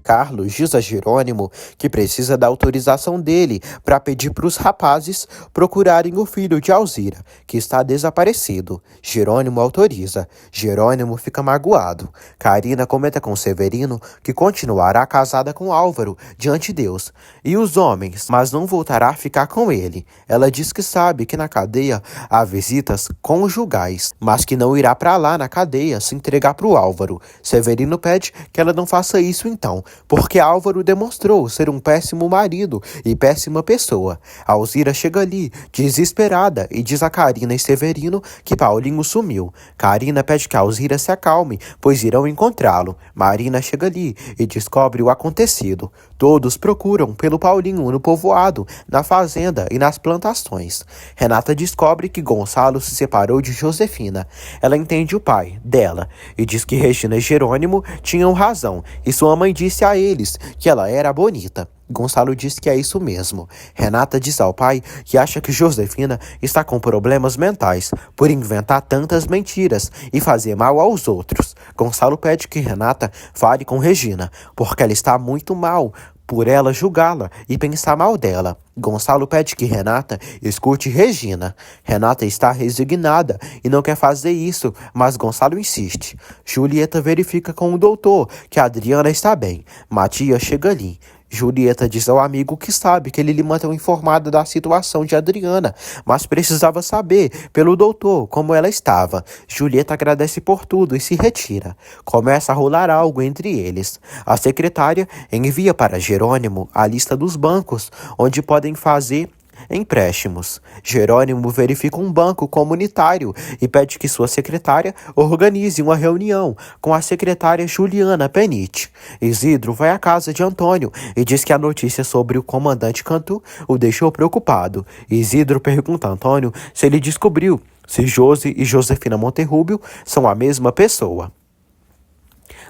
Carlos diz a Jerônimo que precisa da autorização dele para pedir para os rapazes procurarem o filho de Alzira, que está desaparecido. Jerônimo autoriza. Jerônimo fica magoado. Carina comenta com Severino que continuará casada com Álvaro diante de Deus e os homens, mas não voltará a ficar com ele. Ela diz que sabe que na cadeia há visitas conjugais, mas que não irá para lá na cadeia se entregar para o Álvaro. Severino pede que ela não faça isso então, porque Álvaro demonstrou ser um péssimo marido e péssima pessoa. Alzira chega ali, desesperada, e diz a Carina e Severino que Paulinho sumiu. Carina pede que Alzira se acalme, pois irão encontrá-lo. Marina chega ali e descobre o acontecido. Todos procuram pelo Paulinho no povoado, na fazenda e nas plantações. Renata descobre que Gonçalo se separou de Josefina. Ela entende o pai dela e diz que Regina e Jerônimo tinham razão e sua mãe disse a eles que ela era bonita. Gonçalo diz que é isso mesmo. Renata diz ao pai que acha que Josefina está com problemas mentais por inventar tantas mentiras e fazer mal aos outros. Gonçalo pede que Renata fale com Regina, porque ela está muito mal por ela julgá-la e pensar mal dela. Gonçalo pede que Renata escute Regina. Renata está resignada e não quer fazer isso, mas Gonçalo insiste. Julieta verifica com o doutor que Adriana está bem. Matias chega ali. Julieta diz ao amigo que sabe que ele lhe mantém informado da situação de Adriana, mas precisava saber pelo doutor como ela estava. Julieta agradece por tudo e se retira. Começa a rolar algo entre eles. A secretária envia para Jerônimo a lista dos bancos onde podem fazer empréstimos. Jerônimo verifica um banco comunitário e pede que sua secretária organize uma reunião com a secretária Juliana Penite. Isidro vai à casa de Antônio e diz que a notícia sobre o comandante Cantu o deixou preocupado. Isidro pergunta a Antônio se ele descobriu se Josi e Josefina Monterrúbio são a mesma pessoa.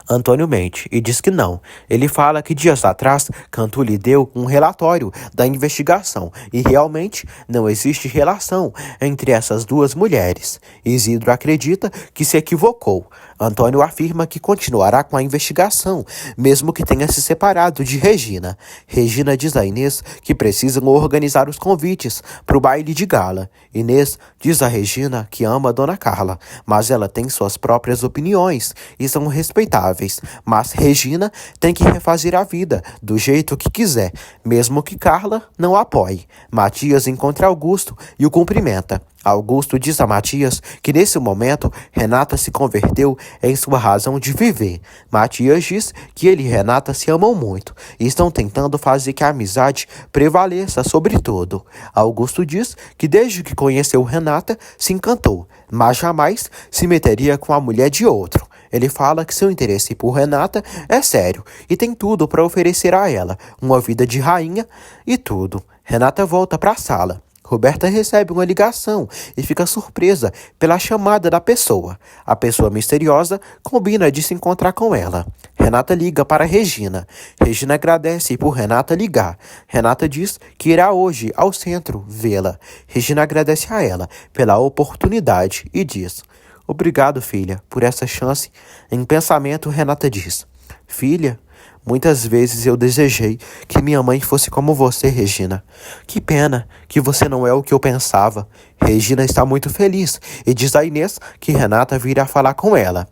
Antônio mente e diz que não. Ele fala que dias atrás Cantu lhe deu um relatório da investigação e realmente não existe relação entre essas duas mulheres. Isidro acredita que se equivocou. Antônio afirma que continuará com a investigação, mesmo que tenha se separado de Regina. Regina diz a Inês que precisam organizar os convites para o baile de gala. Inês diz a Regina que ama a Dona Carla, mas ela tem suas próprias opiniões e são respeitáveis. Mas Regina tem que refazer a vida do jeito que quiser, mesmo que Carla não apoie. Matias encontra Augusto e o cumprimenta. Augusto diz a Matias que nesse momento Renata se converteu em sua razão de viver. Matias diz que ele e Renata se amam muito e estão tentando fazer que a amizade prevaleça sobre tudo. Augusto diz que desde que conheceu Renata se encantou, mas jamais se meteria com a mulher de outro. Ele fala que seu interesse por Renata é sério e tem tudo para oferecer a ela, uma vida de rainha e tudo. Renata volta para a sala. Roberta recebe uma ligação e fica surpresa pela chamada da pessoa. A pessoa misteriosa combina de se encontrar com ela. Renata liga para Regina. Regina agradece por Renata ligar. Renata diz que irá hoje ao centro vê-la. Regina agradece a ela pela oportunidade e diz: "Obrigado, filha, por essa chance." Em pensamento, Renata diz: "Filha, muitas vezes eu desejei que minha mãe fosse como você, Regina. Que pena que você não é o que eu pensava." Regina está muito feliz e diz a Inês que Renata virá falar com ela.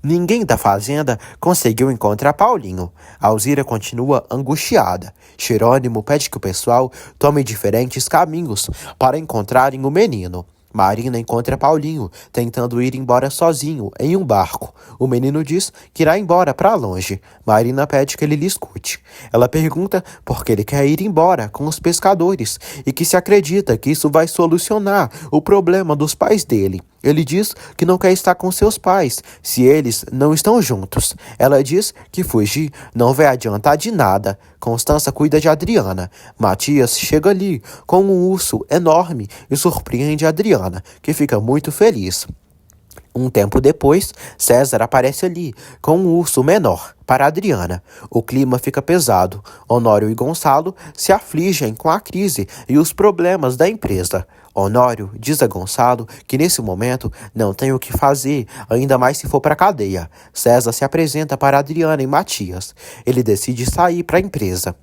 Ninguém da fazenda conseguiu encontrar Paulinho. Alzira continua angustiada. Jerônimo pede que o pessoal tome diferentes caminhos para encontrarem o menino. Marina encontra Paulinho, tentando ir embora sozinho, em um barco. O menino diz que irá embora para longe. Marina pede que ele lhe escute. Ela pergunta por que ele quer ir embora com os pescadores e que se acredita que isso vai solucionar o problema dos pais dele. Ele diz que não quer estar com seus pais se eles não estão juntos. Ela diz que fugir não vai adiantar de nada. Constança cuida de Adriana. Matias chega ali com um urso enorme e surpreende Adriana, que fica muito feliz. Um tempo depois, César aparece ali, com um urso menor, para Adriana. O clima fica pesado. Honório e Gonçalo se afligem com a crise e os problemas da empresa. Honório diz a Gonçalo que nesse momento não tem o que fazer, ainda mais se for para a cadeia. César se apresenta para Adriana e Matias. Ele decide sair para a empresa.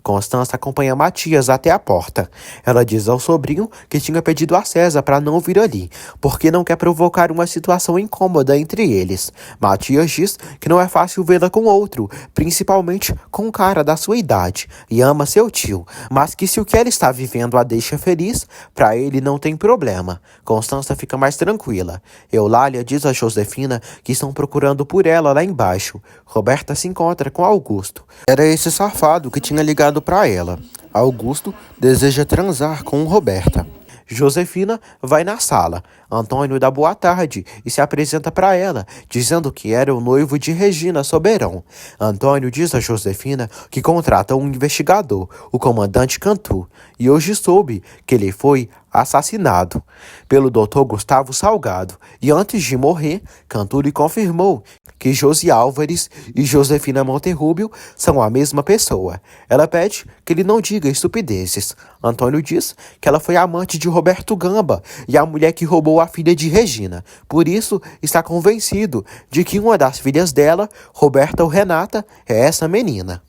Constança acompanha Matias até a porta. Ela diz ao sobrinho que tinha pedido a César para não vir ali, porque não quer provocar uma situação incômoda entre eles. Matias diz que não é fácil vê-la com outro, principalmente com um cara da sua idade, e ama seu tio, mas que se o que ela está vivendo a deixa feliz, para ele não tem problema. Constança fica mais tranquila. Eulália diz a Josefina que estão procurando por ela lá embaixo. Roberta se encontra com Augusto. Era esse safado que tinha ligado para ela. Augusto deseja transar com Roberta. Josefina vai na sala. Antônio dá boa tarde e se apresenta para ela, dizendo que era o noivo de Regina Soberão. Antônio diz a Josefina que contrata um investigador, o comandante Cantu, e hoje soube que ele foi assassinado pelo Dr. Gustavo Salgado. E antes de morrer, Cantu lhe confirmou que Josi Álvares e Josefina Monterrúbio são a mesma pessoa. Ela pede que ele não diga estupidezes. Antônio diz que ela foi amante de Roberto Gamba e a mulher que roubou a filha de Regina. Por isso, está convencido de que uma das filhas dela, Roberta ou Renata, é essa menina.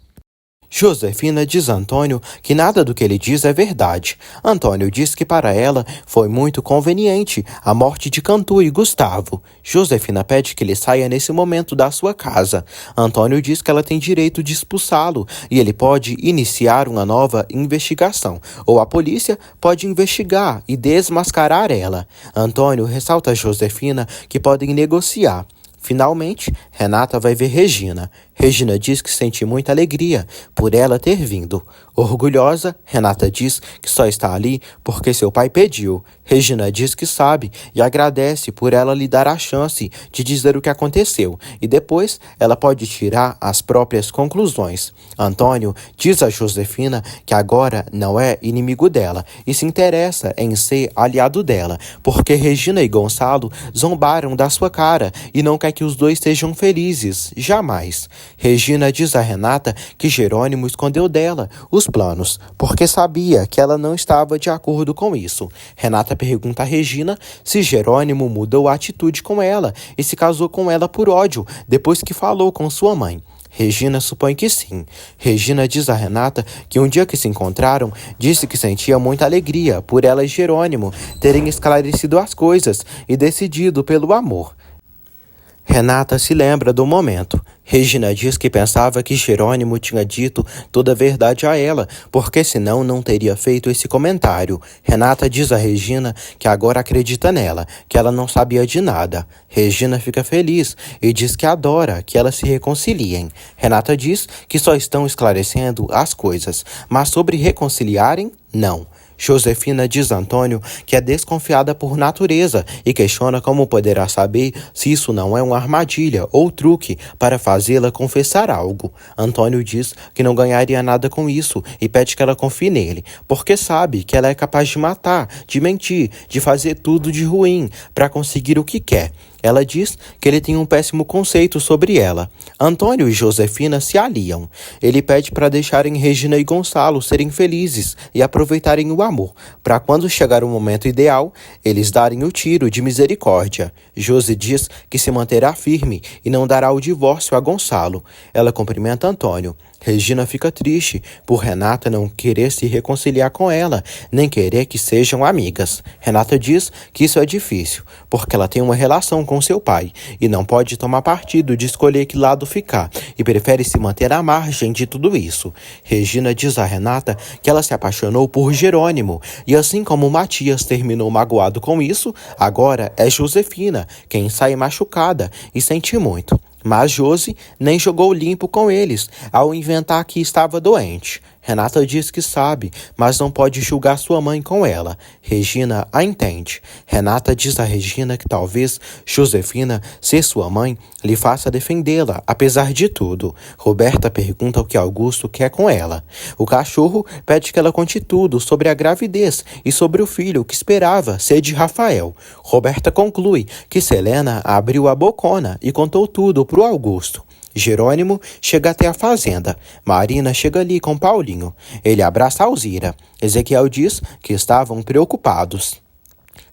Josefina diz a Antônio que nada do que ele diz é verdade. Antônio diz que para ela foi muito conveniente a morte de Cantu e Gustavo. Josefina pede que ele saia nesse momento da sua casa. Antônio diz que ela tem direito de expulsá-lo e ele pode iniciar uma nova investigação, ou a polícia pode investigar e desmascarar ela. Antônio ressalta a Josefina que podem negociar. Finalmente, Renata vai ver Regina. Regina diz que sente muita alegria por ela ter vindo. Orgulhosa, Renata diz que só está ali porque seu pai pediu. Regina diz que sabe e agradece por ela lhe dar a chance de dizer o que aconteceu e depois ela pode tirar as próprias conclusões. Antônio diz a Josefina que agora não é inimigo dela e se interessa em ser aliado dela, porque Regina e Gonçalo zombaram da sua cara e não quer que os dois sejam felizes, jamais. Regina diz a Renata que Jerônimo escondeu dela os planos, porque sabia que ela não estava de acordo com isso. Renata pergunta a Regina se Jerônimo mudou a atitude com ela e se casou com ela por ódio, depois que falou com sua mãe. Regina supõe que sim. Regina diz a Renata que um dia que se encontraram, disse que sentia muita alegria por ela e Jerônimo terem esclarecido as coisas e decidido pelo amor. Renata se lembra do momento. Regina diz que pensava que Jerônimo tinha dito toda a verdade a ela, porque senão não teria feito esse comentário. Renata diz a Regina que agora acredita nela, que ela não sabia de nada. Regina fica feliz e diz que adora que elas se reconciliem. Renata diz que só estão esclarecendo as coisas, mas sobre reconciliarem, não. Josefina diz a Antônio que é desconfiada por natureza e questiona como poderá saber se isso não é uma armadilha ou truque para fazê-la confessar algo. Antônio diz que não ganharia nada com isso e pede que ela confie nele, porque sabe que ela é capaz de matar, de mentir, de fazer tudo de ruim para conseguir o que quer. Ela diz que ele tem um péssimo conceito sobre ela. Antônio e Josefina se aliam. Ele pede para deixarem Regina e Gonçalo serem felizes e aproveitarem o amor, para quando chegar o momento ideal, eles darem o tiro de misericórdia. Josi diz que se manterá firme e não dará o divórcio a Gonçalo. Ela cumprimenta Antônio. Regina fica triste por Renata não querer se reconciliar com ela, nem querer que sejam amigas. Renata diz que isso é difícil, porque ela tem uma relação com seu pai e não pode tomar partido de escolher que lado ficar e prefere se manter à margem de tudo isso. Regina diz a Renata que ela se apaixonou por Jerônimo e assim como Matias terminou magoado com isso, agora é Josefina quem sai machucada e sente muito. Mas Josi nem jogou limpo com eles ao inventar que estava doente. Renata diz que sabe, mas não pode julgar sua mãe com ela. Regina a entende. Renata diz a Regina que talvez Josefina, ser sua mãe, lhe faça defendê-la, apesar de tudo. Roberta pergunta o que Augusto quer com ela. O cachorro pede que ela conte tudo sobre a gravidez e sobre o filho que esperava ser de Rafael. Roberta conclui que Selena abriu a bocona e contou tudo pro Augusto. Jerônimo chega até a fazenda. Marina chega ali com Paulinho. Ele abraça Alzira. Ezequiel diz que estavam preocupados.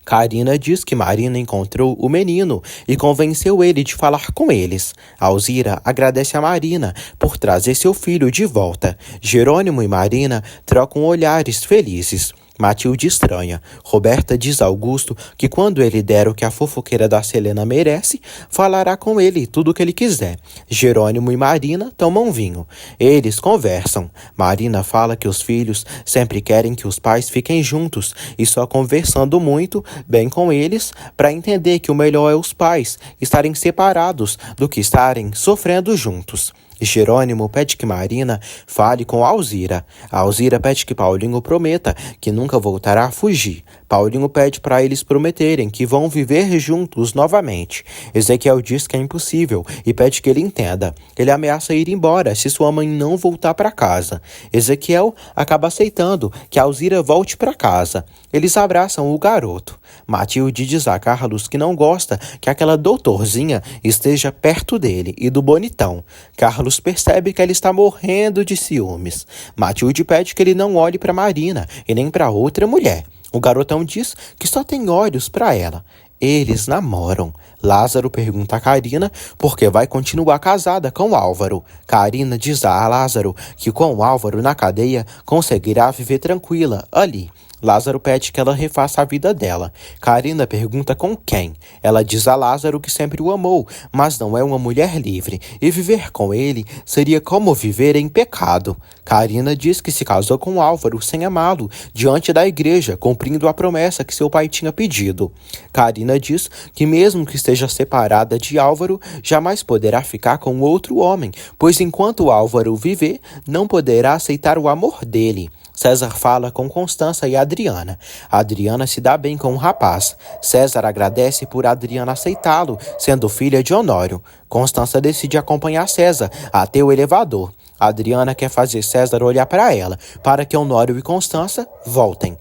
Karina diz que Marina encontrou o menino e convenceu ele de falar com eles. Alzira agradece a Marina por trazer seu filho de volta. Jerônimo e Marina trocam olhares felizes. Matilde estranha. Roberta diz a Augusto que quando ele der o que a fofoqueira da Selena merece, falará com ele tudo o que ele quiser. Jerônimo e Marina tomam vinho. Eles conversam. Marina fala que os filhos sempre querem que os pais fiquem juntos e só conversando muito bem com eles para entender que o melhor é os pais estarem separados do que estarem sofrendo juntos. Jerônimo pede que Marina fale com Alzira. Alzira pede que Paulinho prometa que nunca voltará a fugir. Paulinho pede para eles prometerem que vão viver juntos novamente. Ezequiel diz que é impossível e pede que ele entenda. Ele ameaça ir embora se sua mãe não voltar para casa. Ezequiel acaba aceitando que Alzira volte para casa. Eles abraçam o garoto. Matilde diz a Carlos que não gosta que aquela doutorzinha esteja perto dele e do bonitão. Carlos percebe que ela está morrendo de ciúmes. Matilde pede que ele não olhe para Marina e nem para outra mulher. O garotão diz que só tem olhos para ela. Eles namoram. Lázaro pergunta a Karina por que vai continuar casada com Álvaro. Karina diz a Lázaro que com Álvaro na cadeia conseguirá viver tranquila ali. Lázaro pede que ela refaça a vida dela. Karina pergunta com quem. Ela diz a Lázaro que sempre o amou, mas não é uma mulher livre, e viver com ele seria como viver em pecado. Karina diz que se casou com Álvaro sem amá-lo, diante da igreja, cumprindo a promessa que seu pai tinha pedido. Karina diz que mesmo que esteja separada de Álvaro, jamais poderá ficar com outro homem, pois enquanto Álvaro viver, não poderá aceitar o amor dele. César fala com Constança e Adriana. Adriana se dá bem com o rapaz. César agradece por Adriana aceitá-lo, sendo filha de Honório. Constança decide acompanhar César até o elevador. Adriana quer fazer César olhar para ela, para que Honório e Constança voltem.